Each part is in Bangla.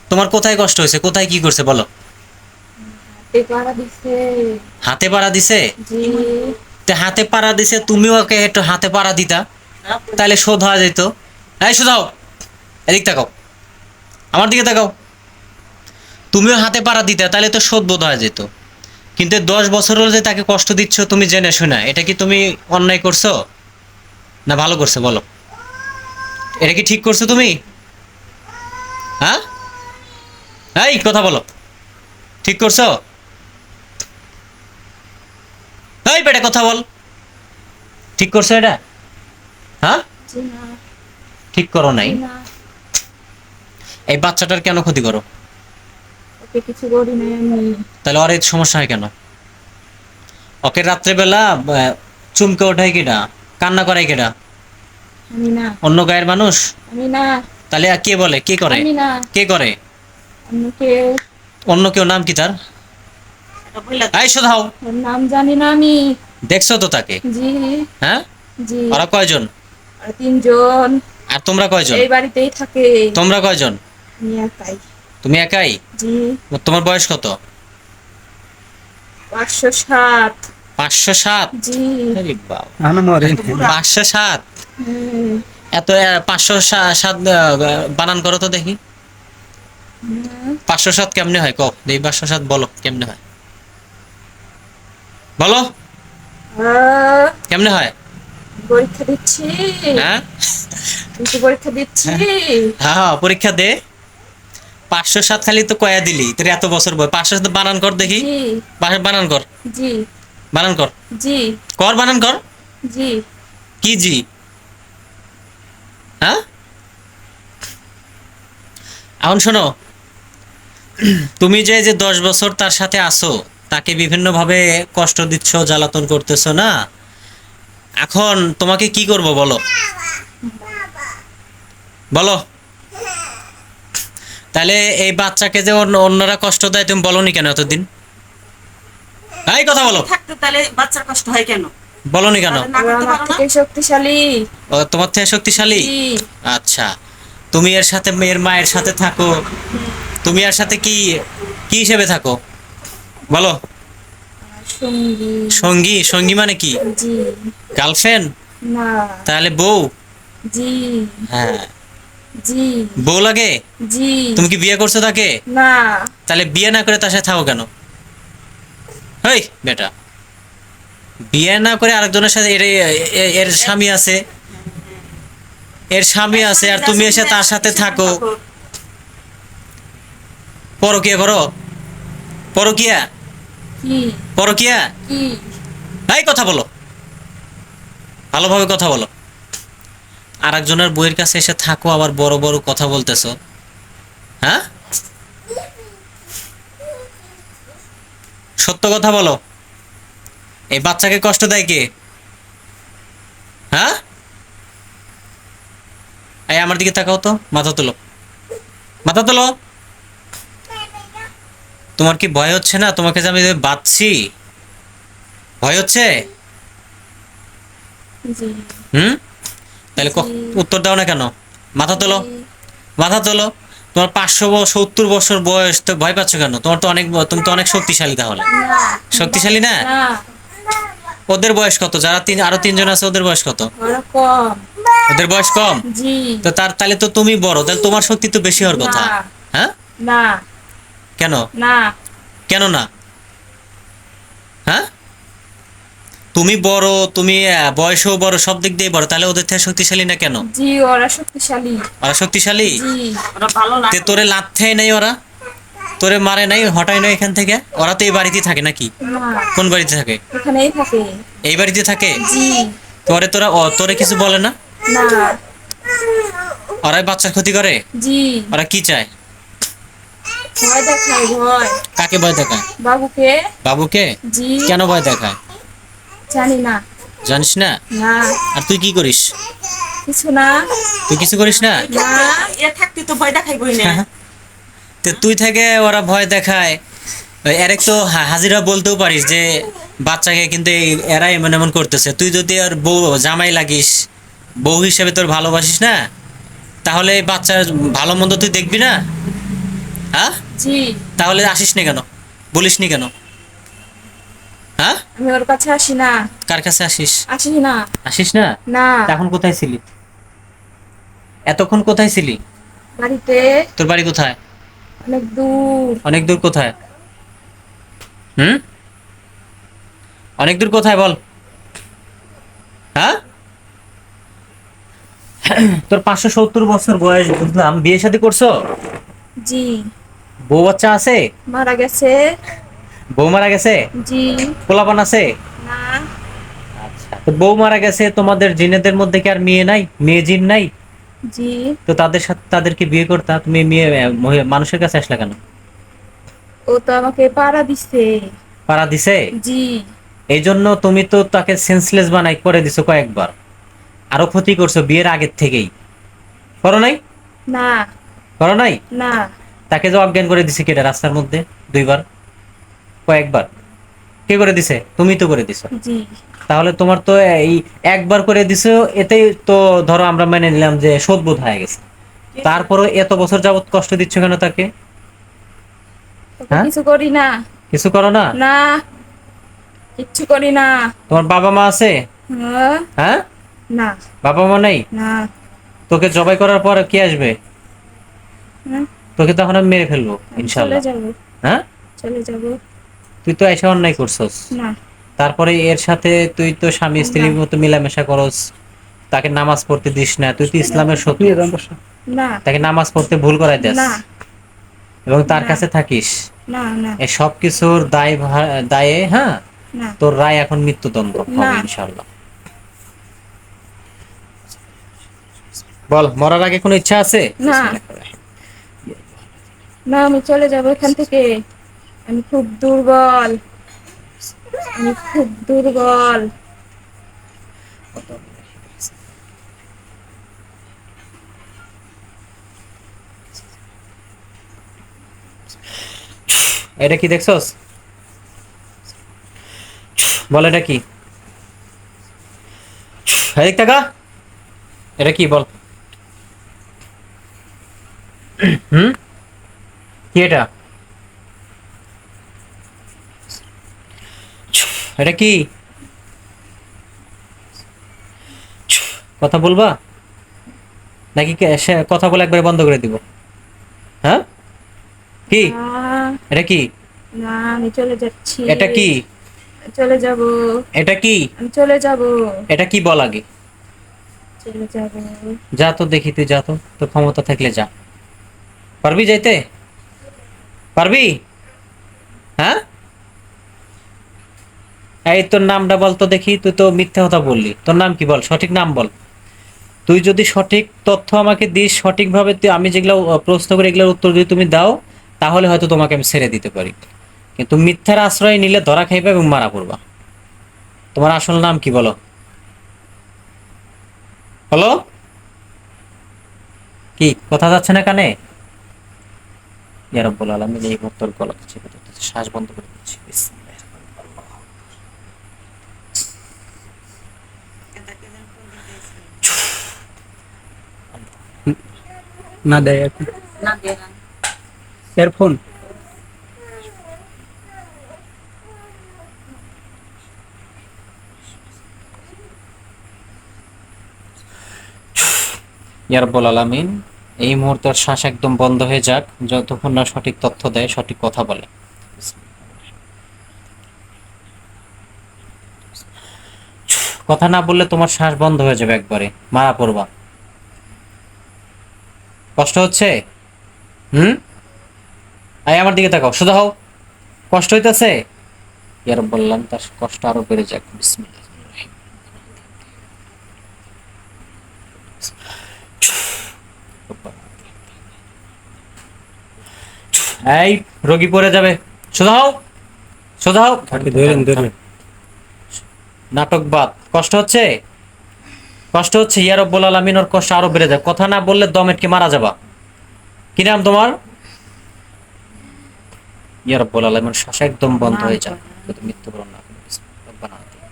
তোমার কোথায় কষ্ট হয়েছে, কোথায় কি করছে বলো? হাতে পাড়া দিছে। হাতে পাড়া দিছে? জি। তে হাতে পাড়া দিছে, তুমিও ওকে একটু হাতে পাড়া দিতা, তাহলে শোধ হওয়া যেত। এই শোধাও, এদিক তাকাও, আমার দিকে তাকাও। তুমিও হাতে পাড়া দিতা, তাহলে তো শোধ বোধ হয়ে যেত। কিন্তু 10 বছর হলো যে তাকে কষ্ট দিচ্ছ তুমি জেনে শোনা, এটা কি তুমি অন্যায় করছো না ভালো করছো বলো? এটা কি ঠিক করছো তুমি? হ্যাঁ, এই কথা বলো, ঠিক করছো? এই বেটা কথা বল, ঠিক করছো এটা? হ্যাঁ, জি না। ঠিক করো নাই। জি না। এই বাচ্চাটার কেন ক্ষতি করো? ওকে কিছু করি নাই আমি। তাহলে ওর এই সমস্যা হয় কেন? ওকে রাত্রেবেলা চুমকে ওঠায় কেডা, কান্না করায় কেডা? আমি না। অন্য গায়ের মানুষ? আমি না। তাহলে কে বলে, কে করে? আমি না। কে করে? অন্য কেউ। অন্য কেউ, নাম কি তার? এই শোধাও। ওর নাম জানি না আমি। দেখছো তো তাকে? জি। হ্যাঁ, জি। ওরা কয়জন? আর তিনজন। আর তোমরা কয়জন? এই বাড়িতেই থাকে। তোমরা কয়জন? আমি একাই। তুমি একাই? জি। তোমার বয়স কত? 507। 507? জি। আরে বাবা, আনা মরে 507? হুম। এত 507 বানান করো তো দেখি। হুম। 507 কেমনে হয় কও দেখি, 507 বলো কেমনে হয়, বলো কেমনে হয়? পরীক্ষা দিচ্ছি। হ্যাঁ, কিন্তু পরীক্ষা দিচ্ছি। হ্যাঁ হ্যাঁ, পরীক্ষা দে। 507 খালি তো কয়া দিলি, তোর এত বছর বয়। 507 বানান কর দেখি। জি। বানান কর, জি। বানান কর, জি। কর বানান কর। জি। কি জি? হ্যাঁ, এখন শোনো, তুমি যে যে 10 বছর তার সাথে আসো, তাকে বিভিন্নভাবে কষ্ট দিচ্ছ, জ্বালাতন করতেছো না? এখন তোমাকে কি করব বলো, বলো? তাহলে এই বাচ্চাকে যে অন্যরা কষ্ট দেয়, তুমি বলনি কেন এতদিন? এই কথা বলো, থাকতে তাহলে বাচ্চার কষ্ট হয় কেন? বলনি কেন? তাহলে না ওরা করতে আমার পারো না? থেকে শক্তিশালী। ও তোমার থেকে শক্তিশালী? জি। আচ্ছা, তুমি এর সাথে, মেয়ের মায়ের সাথে থাকো, তুমি এর সাথে কি কি হিসেবে থাকো বলো? সঙ্গী। সঙ্গী? সঙ্গী মানে কি? জি। গার্লফ্রেন্ড? না। তাহলে বউ? জি। হ্যাঁ, জি। বউ লাগে? জি। তুমি কি বিয়ে করছো তাকে? না। তাহলে বিয়ে না করে তার সাথে থাকো কেন? হেই বেটা, বিয়ে না করে আরেকজনের সাথে, এর স্বামী আছে, এর স্বামী আছে, আর তুমি এসে তার সাথে থাকো, পরকিয়া করো? পরকিয়া? কি? পরকিয়া? কি? এই কথা বলো, ভালোভাবে কথা বলো। আরেকজনের বইয়ের কাছে এসে থাকো, আবার বড় বড় কথা বলতেছো। হ্যাঁ, সত্য কথা বলো, এই বাচ্চাকে কষ্ট দেয় কে? হ্যাঁ, এই আমার দিকে তাকাও তো, মাথা তোলো, মাথা তোলো। তোমার কি ভয় হচ্ছে না তোমাকে যে আমি বাঁধছি? ভয় হচ্ছে? জি। হুম, তাহলে জি। উত্তর দাও না কেন? মাথা তোলো, জি। মাথা তোলো। তোমার 570 বছর বয়স, তো ভয় পাচ্ছ কেন? তোমার তো অনেক, তুমি তো অনেক শক্তিশালী তাহলে। না। শক্তিশালী না? না। ওদের বয়স কত, যারা আরো তিনজন আছে ওদের বয়স কত? ওরা কম। ওদের বয়স কম? জি। তো তাহলে তো তুমি বড়, তাহলে তোমার শক্তি তো বেশি হওয়ার কথা। না। হ্যাঁ, না। কেন? না। কেন না? হ্যাঁ, তুমি বড়, তুমি বয়সেও বড়, সব দিক দিয়ে বড়, তাহলে ওদের থেকে শক্তিশালী না কেন? জি। ওরা শক্তিশালী। ওরা শক্তিশালী? জি। ওরা ভালো না। তে তোরে লাথেই নাই ওরা, তোরে মারে নাই, হটাই নাই এখান থেকে? ওরা তো এই বাড়িতেই থাকে নাকি? না। কোন বাড়িতে থাকে? এখানেই থাকে। এই বাড়িতে থাকে? জি। তোরে কিছু বলে না? না। ওরাই বাচ্চার ক্ষতি করে? জি। ওরা কি চায়? ভয় দেখায় ভয়। কাকে ভয় দেখায়? বাবুকে। বাবুকে? জি। কেন ভয় দেখায় জানি না। জানিস না? না। আর তুই কি করিস? কিছু না। তুই কিছু করিস না? না। এ থাকতে তো ভয় দেখাইবই না। তো তুই থেকে ওরা ভয় দেখায়, এরেক তো হাজিরা বলতেও পারিস যে বাচ্চাকে কিন্তু এরা এমন এমন করতেছে। তুই যদি আর বউ জামাই লাগিস, বউ হিসেবে তোর ভালোবাসিস না, তাহলে এই বাচ্চার ভালো মন্দ তুই দেখবি না? হ্যাঁ? জি। তাহলে আসিস নি কেন? বলিস নি কেন? হ্যাঁ? আমি ওর কাছে আসি না। কার কাছে আসিস? আসি না। আসিস না? না। তা এখন কোথায় ছিলি? এতক্ষণ কোথায় ছিলি? বাড়িতে। তোর বাড়ি কোথায়? অনেক দূর। অনেক দূর কোথায়? হুম? অনেক দূর কোথায় বল? হ্যাঁ? তোর 570 বছর বয়স বুঝলাম, বিয়ে শাদী করছো? জি। বউ বাচ্চা আছে? মারা গেছে। বউ মারা গেছে? জি। পোলাপান আছে? না। আচ্ছা, তো বউ মারা গেছে, তোমাদের জিনেদের মধ্যে কি আর মেয়ে নাই? মেয়ে জিন নাই? জি। তো তাদের সাথে তাদেরকে বিয়ে করতা, তুমি মেয়ে মানুষের কাছে আসলা কেন? ও তো আমাকে পাড়া দিছে। পাড়া দিছে? জি। এই জন্য তুমি তো তাকে সেন্সলেস বানাই করে দিছো কয়েকবার, আরো ক্ষতি করছো বিয়ের আগের থেকেই। করো নাই? না। করো নাই? না। তাকে যে অজ্ঞান করে দিছে কেটে রাস্তার মধ্যে, দুইবার, কয়েকবার, কে করে দিছে? তুমি তো করে দিছো। জি। তাহলে তোমার তো এই একবার করে দিছো, এতেই তো ধরো আমরা মেনে নিলাম যে শোধবোধ হয়ে গেছে। তারপরও এত বছর যাবত কষ্ট দিচ্ছ কেন তাকে? তোকে হ্যাঁ? কিছু করি না। কিছু করো না? না। কিচ্ছু করি না। তোমার বাবা মা আছে? হ্যাঁ? হ্যাঁ? না। বাবা মা নেই? না। তোকে জবাই করার পর কে আসবে? হুম, তোকে তখন আমি মেরে ফেলবো আমি চলে ইনশাল্লাহ। যাব। হ্যাঁ? চলে যাব। তুই তো এসে অন্যায় করছস। না। তারপরে এর সাথে তুই তো স্বামী না। স্ত্রীর মতো মেলামেশা করস, তাকে নামাজ পড়তে দিস না, তুই তো ইসলামের শত্রু। না। তাকে নামাজ পড়তে ভুল করাই দেস না। এবং তার না। কাছে থাকিস। না। না। এই সব কিছুর দায়ে, হ্যাঁ, না। তোর রায় এখন মৃত্যুদণ্ড হবে না। ইনশাল্লাহ। বল, মরার আগে কোনো ইচ্ছা আছে? না। না, আমি চলে যাব এখান থেকে। আমি খুব দুর্বল। আমি খুব দুর্বল। এটা কি দেখছস? বল এটা কি? এদিক টাকা, এটা কি বল? হুম? কি এটা? এটা কি? কথা বলবা নাকি কথা বলে একবারে বন্ধ করে দিব? হ্যাঁ? কি না। এটা? কি না, আমি চলে যাচ্ছি। এটা? কি চলে যাব। এটা? কি আমি চলে যাব। এটা? কি বল আগে? চলে যাব। যা তো দেখি, তুই যা তো, তোর ক্ষমতা থাকলে যা। পারবি যাইতে? পারবি? হ্যাঁ? এই তোর নামটা বল তো দেখি, তুই তো মিথ্যা কথা বললি। তোর নাম কি বল, সঠিক নাম বল। তুই যদি সঠিক তথ্য আমাকে দিস, সঠিকভাবে তুই আমি যেগুলো প্রশ্ন করি এগুলোর উত্তর যদি তুমি দাও, তাহলে হয়তো তোমাকে আমি ছেড়ে দিতে পারি। কিন্তু মিথ্যার আশ্রয় নিলে ধরা খাইবা এবং মারা পড়বা। তোমার আসল নাম কি বলো? বলো। কি কথা যাচ্ছে না কানে? ইয়া রাব্বুল আলামিন, এই মুহূর্তে তোর গলা চেপে ধরতেছে, শ্বাস বন্ধ করে দিচ্ছি। বিসমিল্লাহির না দেয় এখন না দিয়ে না। এয়ারফোন। ইয়া রাব্বুল আলামিন, এই মুহূর্তে ওর শ্বাস একদম বন্ধ হয়ে যাক, যতক্ষণ না সঠিক তথ্য দেয়, সঠিক কথা বলে। কথা না বললে তোমার শ্বাস বন্ধ হয়ে যাবে, একবারে মারা পড়বা। কষ্ট হচ্ছে? হুম? আয় আমার দিকে তাকাও, সোজা হও। কষ্ট হইতেছে? ইয়ার বললাম, তার কষ্ট আরো বেড়ে যাক। বিসমিল্লাহ। এই রোগী পড়ে যাবে, সোজা হও, সোজা হও। তাকে ধরেন ধরেন। নাটক বাদ। কষ্ট হচ্ছে? কষ্ট হচ্ছে? ইয়া রব্বুল আলামিন, ওর কষ্ট আরো বেড়ে যাক। কথা না বললে দম আটকে মারা যাবা। কি নাম তোমার? ইয়া রব্বুল আলামিন, শ্বাস একদম বন্ধ হয়ে যাক, যদি মৃত্যুবরণ না করে। রব্বানা আতিনা।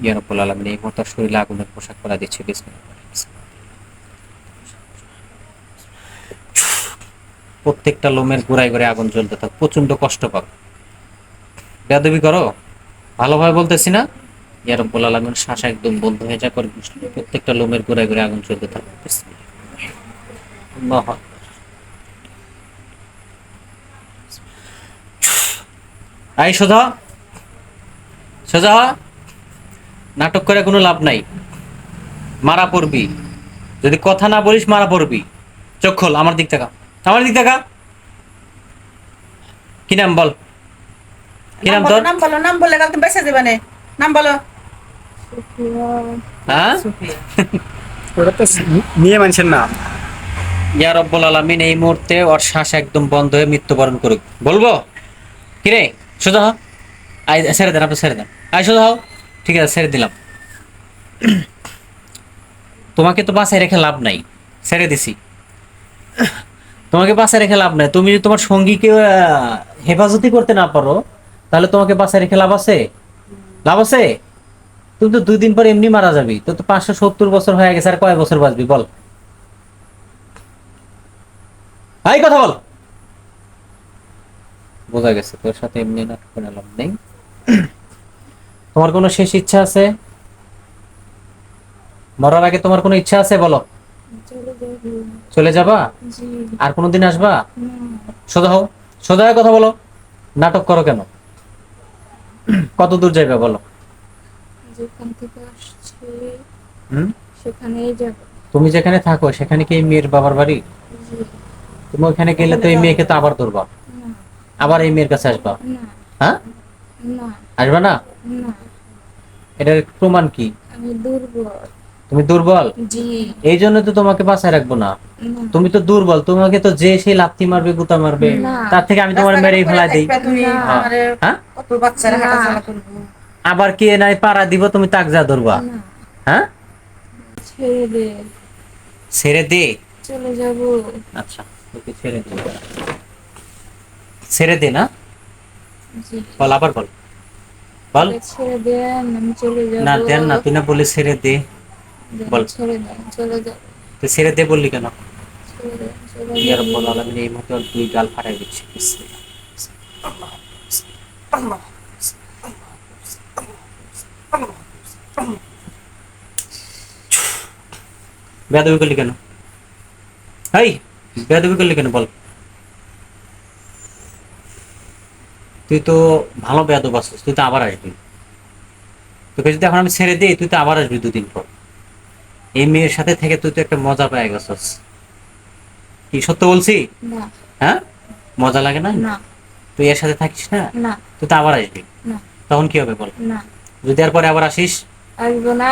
ইয়া রব্বুল আলামিন, এই মুহূর্তে শরীরে আগুনের পোশাক পরা দিচ্ছে। বিসমিল্লাহ। প্রত্যেকটা লোমের গোড়ায় গোড়ায় আগুন জ্বলতে থাক, প্রচন্ড কষ্ট পাবে। বেয়াদবি করো, ভালোভাবে বলতেছি না। ইয়া রাব্বুল আলামিন শ্বাস একদম বন্ধ হয়ে যায় করে, প্রত্যেকটা লোমের গোড়ায় গোড়ায় আগুন জ্বলতে থাকবে। আল্লাহু আকবার। আই সোজা সোজা হ। নাটক করে কোনো লাভ নাই, মারা পড়বি। যদি কথা না বলিস মারা পড়বি। চোখ খোল, আমার দিক তাকা, আমার দিক তাকা। কি নাম বল, কি নাম তোর? নাম বলো, নাম বললে কাল তুমি বেঁচে দেবে না। নাম বলো। সুফিয়া। হ্যাঁ, সুফিয়া। ওটা তো মেয়ে মানুষের নাম। ইয়া রব্বুল আলামিন এই মুহূর্তে ওর শ্বাস একদম বন্ধ হয়ে মৃত্যুবরণ করুক। বলবো কিরে? সোজা হ। আই ছেড়ে দেন, আপনি ছেড়ে দেন। আই সোজা হও। ঠিক আছে, ছেড়ে দিলাম। তোমাকে তো বাসায় রেখে লাভ নাই, ছেড়ে দিছি। তোমাকে বাসায় রেখে লাভ নাই। তুমি যদি তোমার সঙ্গীকে হেফাজতি করতে না পারো, তাহলে তোমাকে বাসায় রেখে লাভ আছে? লাভ আছে? তুমি তো 2 দিন পর এমনি মারা যাবি। তো তো 570 বছর হয়ে গেছে, আর কয় বছর বাঁচবি বল? এই কথা বল। বোঝা গেছে তোর সাথে এমনি না করে লাভ নেই। তোমার কোনো শেষ ইচ্ছা আছে? মরার আগে তোমার কোনো ইচ্ছা আছে বলো? চলে যাবো। চলে যাবা? জি। আর কোনোদিন আসবা? না। সোজা হও, সোজা হয়ে কথা বলো। নাটক করো কেন? কত দূর যাইবে বলো? যেখান থেকে আসছে হুম? সেখানেই যাব। তুমি যেখানে থাকো সেখানে কি এই মেয়ের বাবার বাড়ি? জি। তুমি ওখানে গেলে তো এই মেয়েকে তো আবার ধরবা, না। আবার এই মেয়ের কাছে আসবা। না। হ্যাঁ, না। আসবা না? না। এটার প্রমাণ কি? আমি দুর্বল। তুমি দুর্বল, জি। এই জন্য তো তোমাকে বাঁচায় রাখবো না। না। তুমি তো দুর্বল, তোমাকে তো যে সেই লাথি মারবে, গুতা মারবে। না। তার থেকে আমি তোমার মেরেই ফেলাই দিই। তুমি না। আমারে হ্যাঁ, কত বাচ্চারা না। হাঁটাচলা করবো। আবার কি নাই পাড়া দিব, তুমি তাক যা ধরবা? না। হ্যাঁ, ছেড়ে দে। ছেড়ে দে। চলে যাব। আচ্ছা, তোকে ছেড়ে দে। ছেড়ে দে না? জি। বল, আবার বল, বল। ছেড়ে দেন, আমি চলে যাব। না দেন না, তুই না বলে ছেড়ে দে। দেন, বল। ছেড়ে দেন, চলে যাব। তুই ছেড়ে দে বললি কেন? ছেড়ে দেন, চলে ইয়া যাব। রাব্বুল আলামিন এই মুহূর্তে ওর 2 গাল ফাটাই দিচ্ছে। বিসমিল্লাহ। বেয়াদবি করলি কেন? এই, বেয়াদবি করলি কেন বল? তুই তো ভালো বেয়াদব আছিস, তুই তো আবার আসবি। তোকে যদি এখন আমি ছেড়ে দিই, তুই তো আবার আসবি 2 দিন পর। এই মেয়ের সাথে থেকে তুই তো একটা মজা পেয়ে গেছিস। কি সত্য বলছি? না। হ্যাঁ, মজা লাগে না? না। তুই এর সাথে থাকিস না, না। তুই তো আবার আসবি। না। তখন কি হবে বল? না। যদি আর পরে আবার আসিস, আসবো না।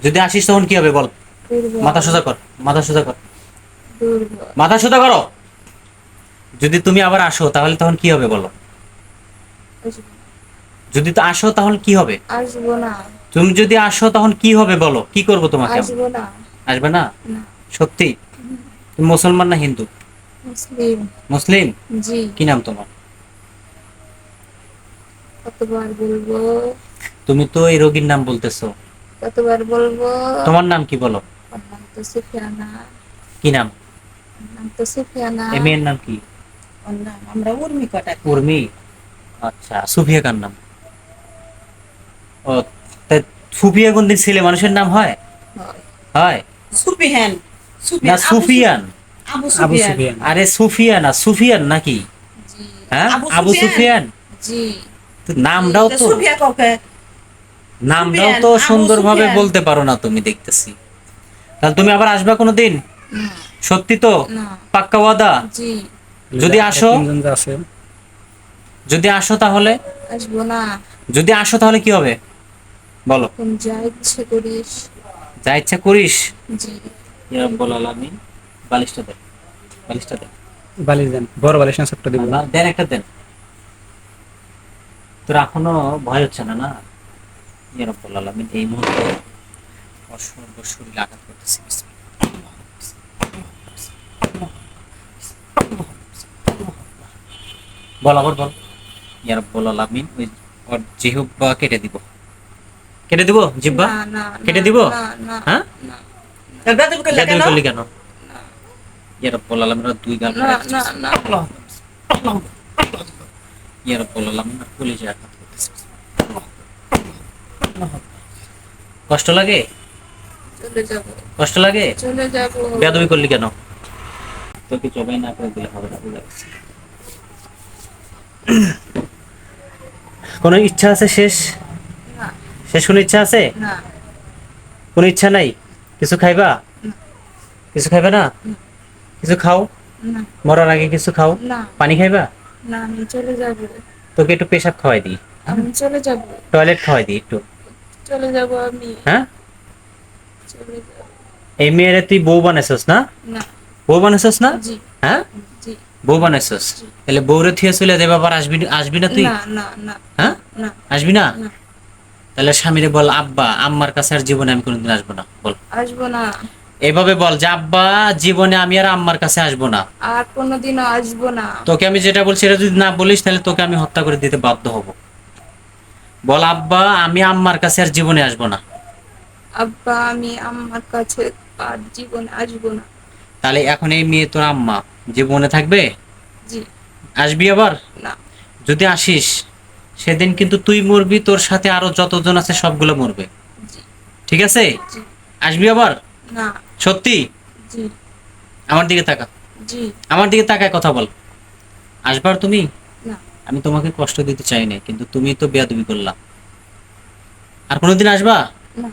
যদি আসিস তখন কি হবে বল? দুর্বল। মাথা সোজা কর, মাথা সোজা কর, দুর্বল। মাথা সোজা করো। যদি তুমি আবার আসো তাহলে তখন কি হবে বলো? আসবো। যদি তো আসো তাহলে কি হবে? আসবো না। তুমি যদি আসো তখন কি হবে বলো? কি করবো তোমাকে আমি? আসবো না। আসবে না? না। সত্যি? তুমি মুসলমান না হিন্দু? মুসলিম। মুসলিম। জি। কি নাম তোমার? কতবার বলবো? তুমি তো এই রোগীর নাম বলতেছো। কতবার বলবো? তোমার নাম কি বলো? ওর নাম তো সুফিয়ানা। কি নাম? ওর নাম তো সুফিয়ানা। এই মেয়ের নাম কি? ওর নাম আমরা উর্মি কটা। উর্মি। আচ্ছা, সুফিয়া কার নাম? ও, তাই সুফিয়া কোনদিন ছেলে মানুষের নাম হয়? হয়। হয় সুফিয়ান। না, সুফিয়ান। আবু আবু সুফিয়ান। সুফিয়ান। আরে সুফিয়া না, সুফিয়ান নাকি? জি। হ্যাঁ, আবু আবু সুফিয়ান। জি। তো নামটাও তো, সুফিয়া কাউকে। নামটাও সুফিয়ান, তো আবু সুন্দরভাবে সুফিয়ান। বলতে পারো না তুমি, দেখতেছি। তাহলে তুমি আবার আসবা কোনোদিন? না। সত্যি তো? না। পাক্কা ওয়াদা? জি। যদি আসো, তিনজন যে আছে, যদি আসো তাহলে, আসবো না। যদি আসো তাহলে কি হবে বলো? এখন যা ইচ্ছে করিস। যা ইচ্ছা করিস। জি। ইয়া রাব্বুল আলামিন, বালিশটা দেন, বালিশটা দেন। বালিশ দেন, বড় বালিশ না ছোট্ট দিব? না, দেন, একটা দেন। তোর এখনো ভয় হচ্ছে না? না। ইয়া রাব্বুল আলামিন এই মুহূর্তে ওর শরীরে আঘাত করতেছি। বল, আবার বল। ইয়া রাব্বুল আলামিন ওই ওর জিহ্বা কেটে দিব, কেটে দিব জিহ্বা, না, না, কেটে না, দিব। না, না, হ্যাঁ, না, বেদবি করলে বেয়াদবি কেন? করলি কেন? না। ইয়া রাব্বুল আলামিন দুই গাল না না না ইয়া রাব্বুল আলামিন কলিজা আঘাত করতেছে। কষ্ট লাগে? চলে যাব, কষ্ট লাগে? চলে যাব। বেয়াদবি করলি কেন? তোকে জবাই না করে দিলে হবে না, বুঝা গেছে। কোনো ইচ্ছা আছে শেষ? না শেষ কোনো ইচ্ছা আছে? না কোনো ইচ্ছা নাই? কিছু খাইবা? কিছু খাইবা না? কিছু খাও, না মরার আগে কিছু খাও। না পানি খাইবা? না, আমি চলে যাব, তোকে একটু পেশাব খাওয়াই দিই, আমি চলে যাব, টয়লেট খাওয়াই দিই একটু। চলে যাব আমি, হ্যাঁ, চলে যাব। এই মেয়েরে তুই বউ বানাইছস না? না, বউ বানাইছস না? জি হ্যাঁ, জি, বউ বানাইছস। তাহলে বউরে থিয়ে চলে দেবা, আবার আসবি আসবি না তুই? না না না হ্যাঁ, না আসবি না? না, তাহলে স্বামীরে বল, আব্বা আম্মার কাছে আর জীবনে আমি কোনোদিন আসবো না, বল। আসবো না, এইভাবে বল যে আব্বা জীবনে আমি আর আম্মার কাছে আসবো না। আর কোনোদিনও আসবো না। তোকে আমি যেটা বলছি সেটা যদি না বলিস তাহলে তোকে আমি হত্যা করে দিতে বাধ্য হব। বল, আব্বা আমি আম্মার কাছে আর জীবনে আসবো না। আব্বা আমি আমার কাছে আর জীবনে আসবো না। তাহলে এখন এই মেয়ে তোর আম্মা জীবনে থাকবে? জি আসবি আবার? না, যদি আসিস সেদিন কিন্তু তুই মরবি, তোর সাথে আরো যতজন আছে সবগুলো মরবে। জি ঠিক আছে? জি আসবি আবার? না, সত্যি? জি আমার দিকে তাকা, জি আমার দিকে তাকায় কথা বল। আসবার তুমি? না, আমি তোমাকে কষ্ট দিতে চাই না, কিন্তু তুমি তো বেয়াদবি করলা। আর কোনোদিন আসবা? না,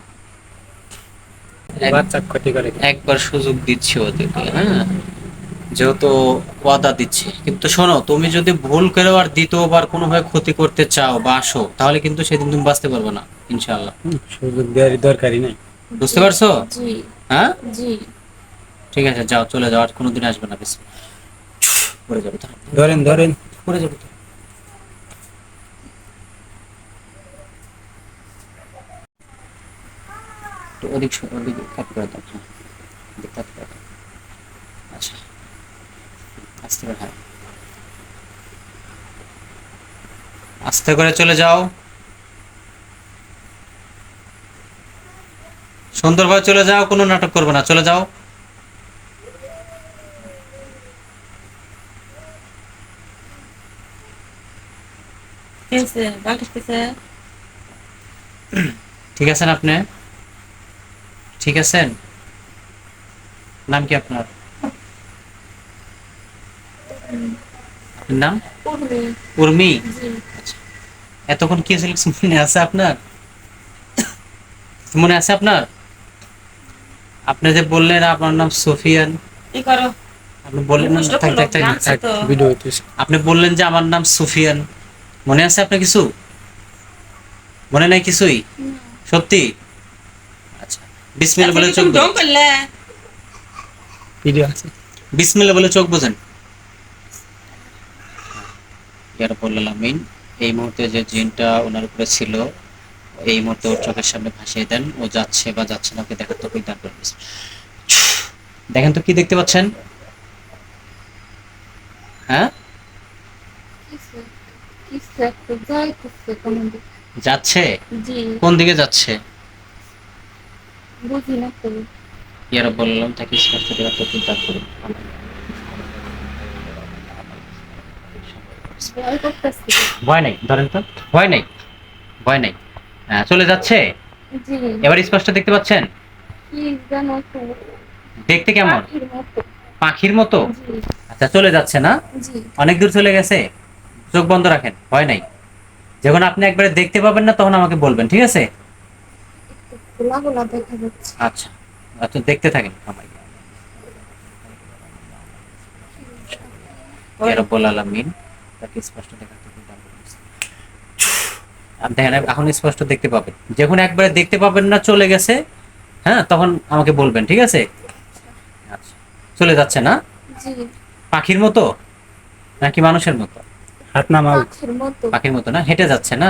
বাচ্চা ক্ষতি করে। একবার সুযোগ দিচ্ছি ওদেরকে, হ্যাঁ, যেহেতু ওয়াদা দিচ্ছি। কিন্তু শোনো, তুমি যদি ভুল করে আর দ্বিতীয়বার কোনোভাবে ক্ষতি করতে চাও বা আসো, তাহলে কিন্তু সেদিন তুমি বাঁচতে পারবে না ইনশাআল্লাহ। সুযোগ দেওয়ার দরকারই নাই। বুঝতে পারছো? জি হ্যাঁ, জি। ঠিক আছে, যাও, চলে যাও, আর কোনোদিন আসবে না। বেশ, পড়ে যাবে তো, ধরেন ধরেন। পড়ে যাবে তো। তো ওদিক ওদিকে কাট করে দাও, হ্যাঁ, ওদিক কাট করে দাও। আচ্ছা, আস্তে করে, হ্যাঁ, আস্তে করে চলে যাও, সুন্দরভাবে চলে যাও, কোনো নাটক করবে না, চলে যাও। কেসে বালিশ কেসে? ঠিক আছেন আপনি? ঠিক আছেন? নাম কি আপনার? আপনার নাম? উর্মি। উর্মি? জি আচ্ছা, এতক্ষণ কি ছিল মনে আছে আপনার? মনে আছে আপনার? আপনি যে বললেন আপনার নাম সুফিয়ান, কি করো? আপনি বললেন না, থাক থাক থাক, জানছি তো। ভিডিও হইতেছে। আপনি বললেন যে আমার নাম সুফিয়ান, মনে আছে আপনার কিছু? মনে নাই কিছুই? সত্যি? আচ্ছা, বিসমিল্লাহ বলে চোখ তুমি ঢং বুঝেন, করলে? ভিডিও আছে। বিসমিল্লাহ বলে চোখ বুঝেন। ইয়া রাব্বুল আলামিন, এই মুহূর্তে যে জিনটা ওনার উপরে ছিল, এই মুহূর্তে ওর চোখের সামনে ভাসিয়ে দেন। ও যাচ্ছে বা যাচ্ছে না, ওকে দেখার তৌফিক দান করুন। দেখেন তো কি দেখতে পাচ্ছেন? হ্যাঁ, কিসে কিসে একটা যাইতেছে কোন দিকে। যাচ্ছে? জি কোন দিকে যাচ্ছে? বুঝি না তো। ইয়া রাব্বুল আলামিন তাকে স্পষ্ট দেখার তৌফিক দান করুন। ভয় করতেছি। ভয় নাই, ধরেন তো, ভয় নাই, ভয় নাই। চলে যাচ্ছে। জি এবার স্পষ্ট দেখতে পাচ্ছেন? কি জানো তো, দেখতে কেমন? পাখির মতো। পাখির মতো? জি আচ্ছা, চলে যাচ্ছে না? জি অনেক দূর চলে গেছে। চোখ বন্ধ রাখেন, ভয় নাই। যখন আপনি একবারে দেখতে পাবেন না তখন আমাকে বলবেন, ঠিক আছে? গোলা গোলা দেখা যাচ্ছে। আচ্ছা, আচ্ছা, দেখতে থাকেন আমায়। ইয়া রাব্বুল আলামিন তাকে স্পষ্ট দেখার তৌফিক দান করুন। আপনি দেখেন, এখন স্পষ্ট দেখতে পাবেন। যখন একবারে দেখতে পাবেন না, চলে গেছে, হ্যাঁ, তখন আমাকে বলবেন, ঠিক আছে? আচ্ছা, চলে যাচ্ছে না? জি পাখির মতো নাকি মানুষের মতো? হাত নামাও। পাখির মতো। পাখির মতো না, হেঁটে যাচ্ছে না?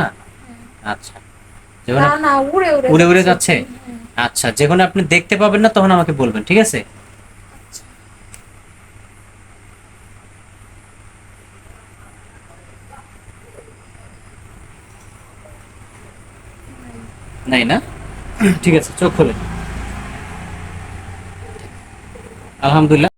আচ্ছা, যখন না না, উড়ে উড়ে উড়ে উড়ে যাচ্ছে? হ্যাঁ। আচ্ছা, যখন আপনি দেখতে পাবেন না তখন আমাকে বলবেন, ঠিক আছে? নাই না? ঠিক আছে, চোখ খোলেন। আলহামদুলিল্লাহ।